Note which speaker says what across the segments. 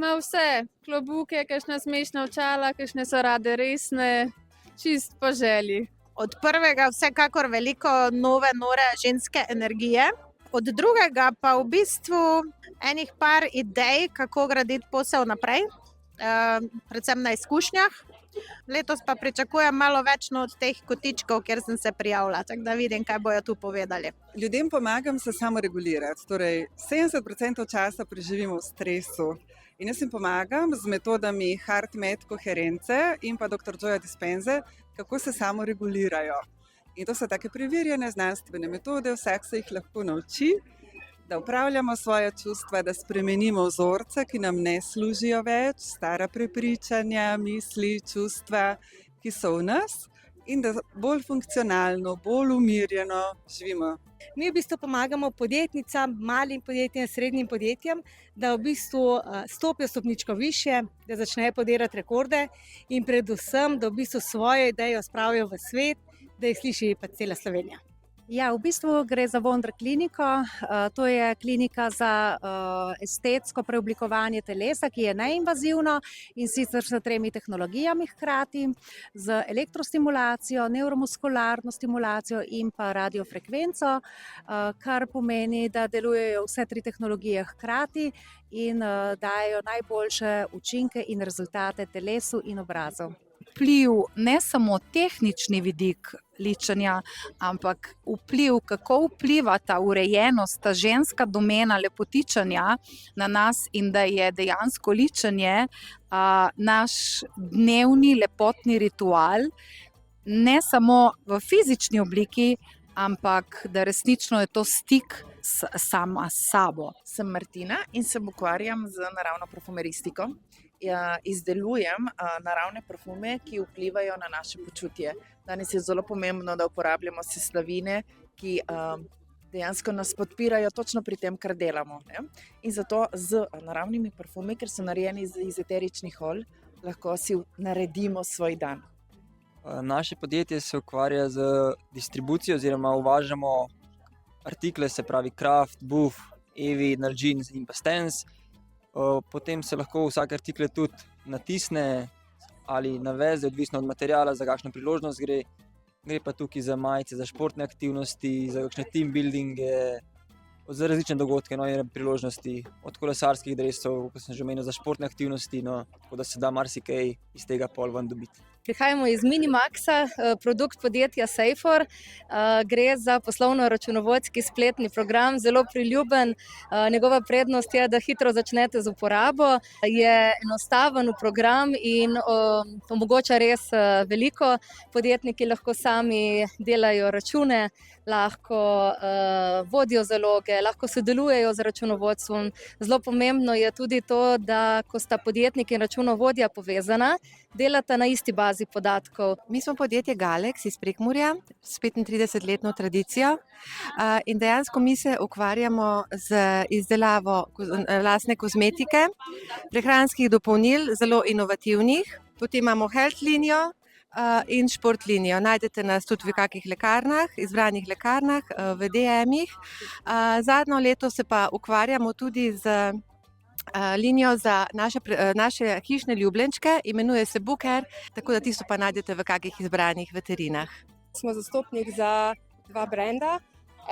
Speaker 1: Ima vse, klobuke, kakšna smešna očala, kakšne so rade resne, čist po želji.
Speaker 2: Od prvega vsekakor veliko nove, nore ženske energije, od drugega pa v bistvu enih par idej, kako graditi posel naprej, predvsem na izkušnjah. Letos pa pričakujem malo več od teh kotičkov, kjer sem se prijavila, tako da vidim, kaj bojo tu povedali.
Speaker 3: Ljudem pomagam se samoregulirati, torej 70% časa preživimo v stresu. In jaz jim pomagam z metodami HeartMath koherence in pa dr. Joya Dispenze, kako se samoregulirajo. In to so take preverjene znanstvene metode, vsak se jih lahko nauči, da upravljamo svoje čustva, da spremenimo vzorce, ki nam ne služijo več, stara prepričanja, misli, čustva, ki so v nas, in da bolj funkcionalno, bolj umirjeno živimo.
Speaker 4: Mi v bistvu pomagamo podjetnicam, malim podjetjem, srednjim podjetjem, da v bistvu stopijo stopničko višje, da začnejo podirati rekorde in predvsem, da v bistvu svojo idejo spravijo v svet, da jih sliši pa cela Slovenija.
Speaker 5: Ja, v bistvu gre za Wonder kliniko. To je klinika za estetsko preoblikovanje telesa, ki je neinvazivno in sicer s 3 tehnologijami hkrati, z elektrostimulacijo, nevromuskularno stimulacijo in pa radiofrekvenco, kar pomeni, da delujejo vse 3 tehnologije hkrati in dajo najboljše učinke in rezultate telesu in obrazu.
Speaker 6: Vpliv, ne samo tehnični vidik ličenja, ampak vpliv, kako vpliva ta urejenost, ta ženska domena lepotičenja na nas in da je dejansko ličenje naš dnevni lepotni ritual, ne samo v fizični obliki, ampak da resnično je to stik sama s sabo.
Speaker 7: Sem Martina in se ukvarjam z naravno parfumeristiko. Izdelujem naravne parfume, ki vplivajo na naše počutje. Danes je zelo pomembno, da uporabljamo seslavine, ki dejansko nas podpirajo točno pri tem, kar delamo. In zato z naravnimi parfumi, ker so narejeni iz eteričnih olj, lahko si naredimo svoj dan.
Speaker 8: Naše podjetje se ukvarja z distribucijo oziroma uvažamo artikle, se pravi Kraft, Buff, Evi, Nalgene in pa Stance. Potem se lahko vsak artikel tudi natisne ali naveze, odvisno od materiala, za kakšno priložnost gre. Gre pa tukaj za majice, za športne aktivnosti, za kakšne team buildinge, za različne dogodke, in priložnosti, od kolesarskih dresov, kot sem že omenil, za športne aktivnosti, tako da se da marsikaj iz tega pol ven dobiti.
Speaker 4: Prihajamo iz Minimaxa, produkt podjetja Seifor. Gre za poslovno-računovodski spletni program, zelo priljubljen. Njegova prednost je, da hitro začnete z uporabo. Je enostaven program in omogoča res veliko. Podjetniki lahko sami delajo račune, lahko vodijo zaloge, lahko sodelujejo z računovodstvom. Zelo pomembno je tudi to, da ko sta podjetnik in računovodja povezana, delata na isti bazi podatkov.
Speaker 9: Mi smo podjetje Galex iz Prekmurja s 35-letno tradicijo in dejansko mi se ukvarjamo z izdelavo lastne kozmetike, prehranskih dopolnil, zelo inovativnih. Potem imamo health linijo in šport linijo. Najdete nas tudi v kakih lekarnah, izbranih lekarnah, v DM-ih. Zadnjo leto se pa ukvarjamo tudi z linijo za naše hišne ljubljenčke, imenuje se Booker, tako da tisto pa najdete v kakih izbranih veterinah.
Speaker 10: Smo zastopnik za 2 brenda.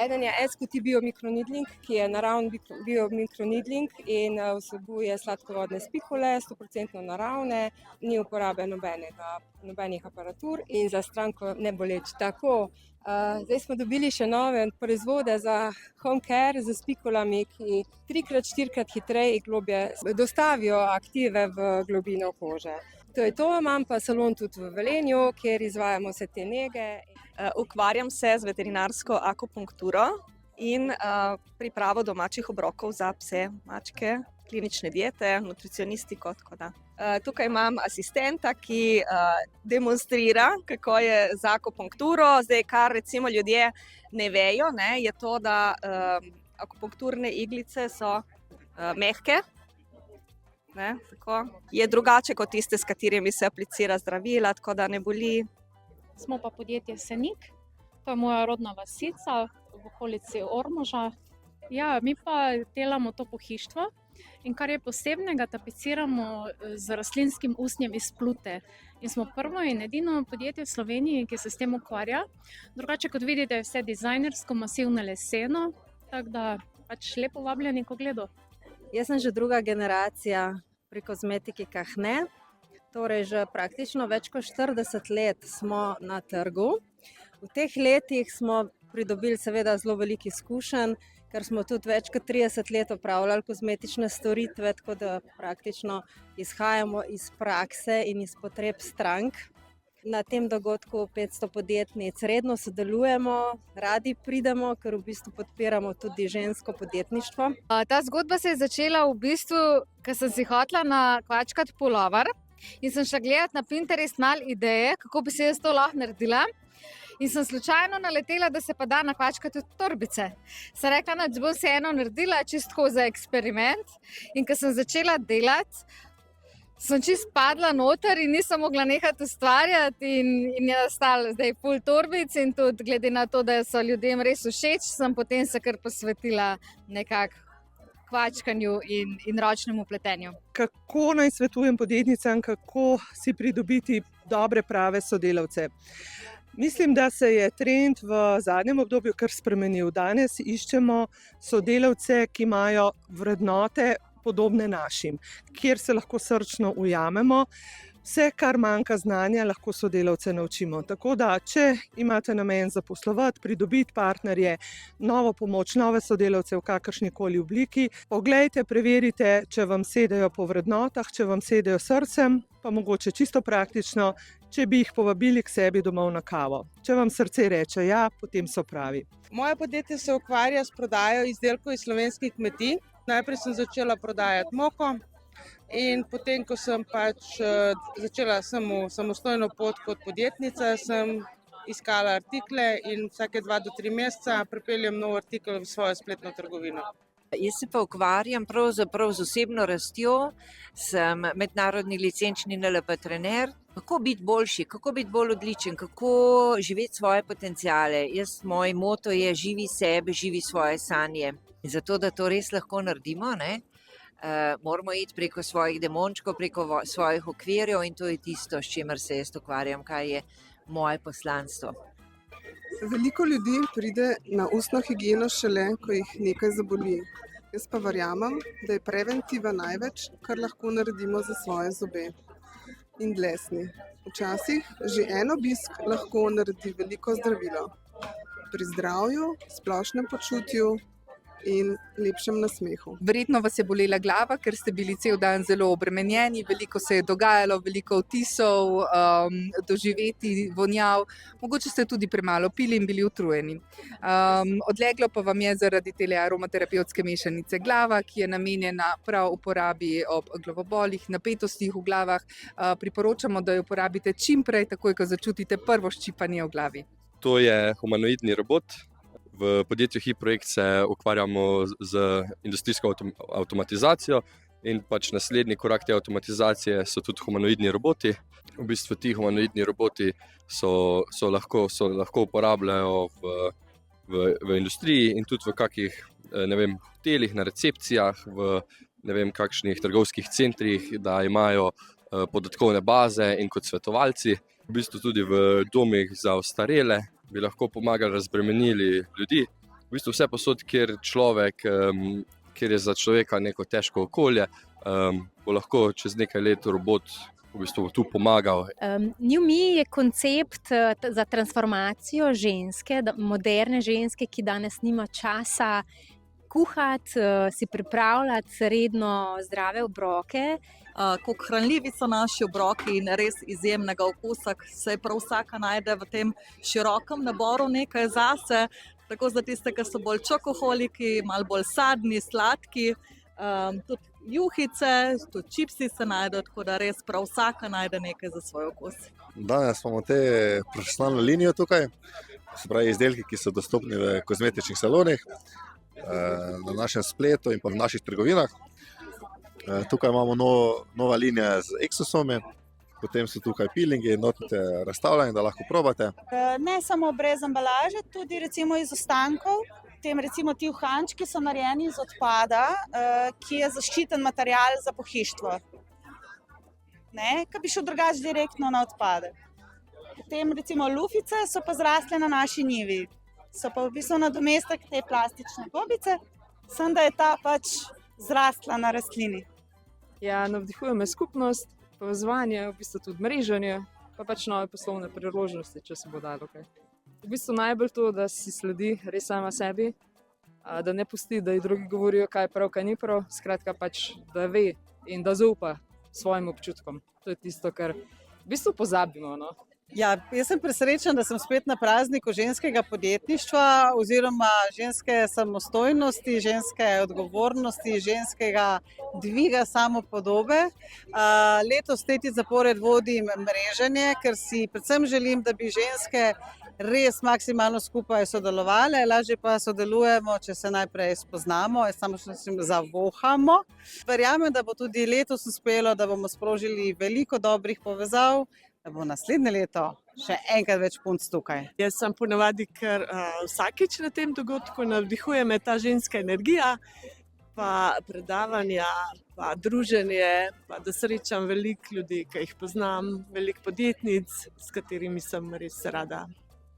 Speaker 10: Eden je SQT Biomikronidling, ki je naravni biomikronidling in vsebuje sladkovodne spikule, 100% naravne, ni uporabe nobenih aparatur in za stranko ne boleč. Tako, zdaj smo dobili še nove proizvode za home care z spikulami, ki 3x-4x hitreje in globje dostavijo aktive v globino kože. To je to, imam pa salon tudi v Velenju, kjer izvajamo vse te nege.
Speaker 11: Ukvarjam se z veterinarsko akupunkturo in pripravo domačih obrokov za pse, mačke, klinične diete, nutricionistiko. Tukaj imam asistenta, ki demonstrira, kako je z akupunkturo. Zdaj, kar recimo ljudje ne vejo, je to, da akupunkturne iglice so mehke. Je drugače kot tiste, s katerimi se aplicira zdravila, tako da ne boli.
Speaker 12: Smo pa podjetje Senik, to je moja rodna vasica v okolici Ormoža. Ja, mi pa delamo to pohištvo. in kar je posebnega, tapeciramo z rastlinskim usnjem iz Plute. In smo prvo in edino podjetje v Sloveniji, ki se s tem ukvarja. Drugače, kot vidite, je vse dizajnersko, masivno leseno, tako da pač lepo vabljeni k ogledu.
Speaker 13: Jaz sem že druga generacija pri kozmetiki Kahne, torej že praktično več kot 40 let smo na trgu. V teh letih smo pridobili seveda zelo veliko izkušenj, ker smo tudi več kot 30 let opravljali kozmetične storitve, tako da praktično izhajamo iz prakse in iz potreb strank. Na tem dogodku 500 podjetnic redno sodelujemo, radi pridemo, ker v bistvu podpiramo tudi žensko podjetništvo.
Speaker 4: Ta zgodba se je začela v bistvu, ker sem si hotela nakvačkati pulover in sem šla gledati na Pinterest malo ideje, kako bi se jaz to lahko naredila. In sem slučajno naletela, da se pa da nakvačkati tudi torbice. Sem rekla, da bom se eno naredila čistko za eksperiment. In ko sem začela delati, sem čist padla noter in nisem mogla nehati ustvarjati in je nastalo zdaj full torbic in tudi glede na to, da so ljudem res všeč, sem potem se kar posvetila nekako kvačkanju in ročnemu pletenju.
Speaker 14: Kako naj svetujem podjetnicam, kako si pridobiti dobre, prave sodelavce? Mislim, da se je trend v zadnjem obdobju kar spremenil. Danes iščemo sodelavce, ki imajo vrednote podobne našim, kjer se lahko srčno ujamemo. Vse, kar manjka znanja, lahko sodelavce naučimo. Tako da, če imate namen zaposlovati, pridobiti partnerje, novo pomoč, nove sodelavce v kakršnikoli obliki, poglejte, preverite, če vam sedejo po vrednotah, če vam sedejo srcem, pa mogoče čisto praktično, če bi jih povabili k sebi domov na kavo. Če vam srce reče ja, potem so pravi.
Speaker 15: Moje podjetje se ukvarja s prodajo izdelkov iz slovenskih kmetij. Najprej sem začela prodajati moko in potem, ko sem začela samostojno pot kot podjetnica, sem iskala artikle in vsake 2 do 3 meseca pripeljem nov artikel v svojo spletno trgovino.
Speaker 16: Jaz se pa ukvarjam pravzaprav z osebno rastjo, sem mednarodni licenčni NLP trener. Kako biti boljši, kako biti bolj odličen, kako živeti svoje potenciale. Moj moto je živi sebe, živi svoje sanje. In zato, da to res lahko naredimo, moramo iti preko svojih demončkov, preko svojih okvirjev in to je tisto, s čimer se jaz ukvarjam, kaj je moje poslanstvo.
Speaker 17: Veliko ljudi pride na ustno higieno šele, ko jih nekaj zaboli. Jaz pa verjamem, da je preventiva največ, kar lahko naredimo za svoje zobe in dlesni. Včasih že en obisk lahko naredi veliko zdravilo. Pri zdravju, splošnem počutju in lepšem nasmehu.
Speaker 6: Verjetno vas je bolela glava, ker ste bili cel dan zelo obremenjeni, veliko se je dogajalo, veliko vtisov, doživeti, vonjav, mogoče ste tudi premalo pili in bili utrujeni. Odleglo pa vam je zaradi te aromaterapevtske mešanice glava, ki je namenjena prav uporabi ob glavobolih, napetostih v glavah. Priporočamo, da jo uporabite čim prej, takoj ko začutite prvo ščipanje v glavi.
Speaker 18: To je humanoidni robot. V podjetju HiProjekt se ukvarjamo z industrijsko avtomatizacijo in naslednji korak te avtomatizacije so tudi humanoidni roboti. V bistvu ti humanoidni roboti se lahko uporabljajo v industriji in tudi v kakih hotelih, na recepcijah, v kakšnih trgovskih centrih, da imajo podatkovne baze in kot svetovalci. V bistvu tudi v domih za ostarele bi lahko pomagali, razbremenili ljudi. V bistvu vse posod, kjer je za človeka neko težko okolje, bo lahko čez nekaj let robot v bistvu tu pomagal.
Speaker 19: New Me je koncept za transformacijo ženske, moderne ženske, ki danes nima časa kuhati, si pripravljati redno zdrave obroke.
Speaker 20: Kako hranljivi so naši obroki in res izjemnega okusa, se prav vsaka najde v tem širokem naboru nekaj zase, tako za tiste, ki so bolj čokoholiki, malo bolj sadni, sladki, tudi juhice, tudi čipsi se najdejo, tako da res prav vsaka najde nekaj za svoj okus.
Speaker 21: Danes imamo te profesionalno linijo tukaj, se pravi izdelki, ki so dostopni v kozmetičnih salonih, na našem spletu in pa v naših trgovinah. Tukaj imamo nova linija z eksosomi, potem so tukaj peelingi, notite razstavljanje, da lahko probate.
Speaker 22: Ne samo brez embalaže, tudi recimo iz ostankov
Speaker 1: Potem recimo ti uhančki so narejeni iz odpada, ki je zaščiten material za pohištvo. Ne, ki bi šel drugače direktno na odpadek. Potem recimo lufice so pa zrasle na naši njivi. So pa v bistvu nadomestek te plastične gobice, samo da je ta pač zrasla na rastlini.
Speaker 22: Ja, navdihuje me skupnost, povezovanje, v bistvu tudi mreženje, pa pač nove poslovne priložnosti, če se bo dalo kaj. V bistvu najbolj to, da si sledi res sama sebi, da ne pusti, da ji drugi govorijo, kaj je prav, kaj ni prav, skratka pač, da ve in da zaupa svojim občutkom. To je tisto, kar v bistvu pozabimo, no.
Speaker 23: Ja, jaz sem presrečen, da sem spet na prazniku ženskega podjetništva oziroma ženske samostojnosti, ženske odgovornosti, ženskega dviga samopodobe. Letos tretjič zapored vodim mreženje, ker si predvsem želim, da bi ženske res maksimalno skupaj sodelovali, lažje pa sodelujemo, če se najprej spoznamo, samo še zavohamo. Verjamem, da bo tudi letos uspelo, da bomo sprožili veliko dobrih povezav, da bo naslednje leto še enkrat več punc tukaj.
Speaker 24: Jaz sem ponavadi kar vsakič na tem dogodku, navdihuje me ta ženska energija, pa predavanja, pa druženje, pa da srečam veliko ljudi, ki jih poznam, veliko podjetnic, s katerimi sem res rada.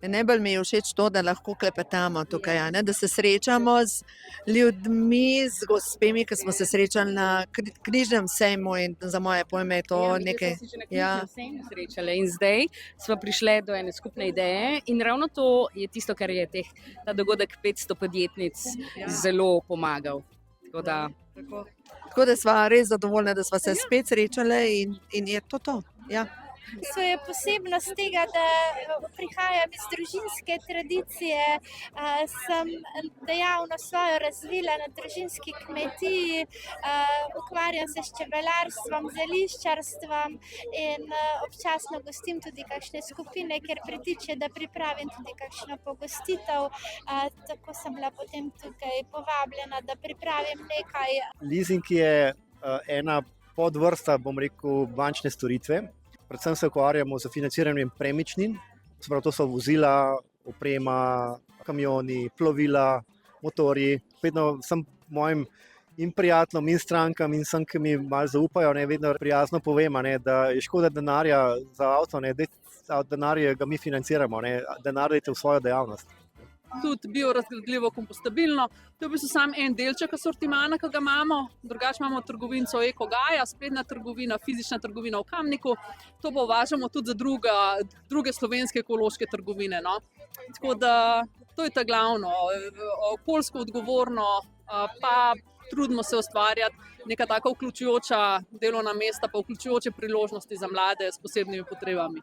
Speaker 25: Najbolj mi je všeč to, da lahko klepetamo tukaj, ne? Da se srečamo z ljudmi, z gospemi, ki smo se srečali na knjižnem sejmu in za moje pojme je to nekaj.
Speaker 26: Ja. Srečale in zdaj smo prišle do ene skupne ideje in ravno to je tisto, kar je ta dogodek 500 podjetnic zelo pomagal.
Speaker 25: Tako da sva res zadovoljna, da sva se spet srečale in je to. Ja.
Speaker 27: To je posebnost tega, da prihajam iz družinske tradicije, sem dejavno svojo razvila na družinski kmetiji, ukvarjam se s čebelarstvom, zeliščarstvom in občasno gostim tudi kakšne skupine, kjer pritiče, da pripravim tudi kakšno pogostitev, tako sem bila potem tukaj povabljena, da pripravim nekaj.
Speaker 28: Leasing je ena podvrsta, bom rekel, bančne storitve. Predvsem se ukvarjamo z financiranjem premičnin, to so vozila, oprema, kamioni, plovila, motorji. Vedno sem mojim in prijateljem in strankam in vsem, ki mi malo zaupajo, vedno prijazno povem, da je škoda denarja za avto, denar ga mi financiramo, denar dajte v svojo dejavnost.
Speaker 29: Tudi biorazgradljivo, kompostabilno. To je v bistvu samo en delček asortimana, ki ga imamo. Drugače imamo trgovinco Eko Gaja, spletna trgovina, fizična trgovina v Kamniku. To pa uvažamo tudi za druge slovenske ekološke trgovine. No? Tako da to je ta glavno. Okoljsko odgovorno, pa trudimo se ustvarjati neka taka vključujoča delovna mesta, pa vključujoče priložnosti za mlade s posebnimi potrebami.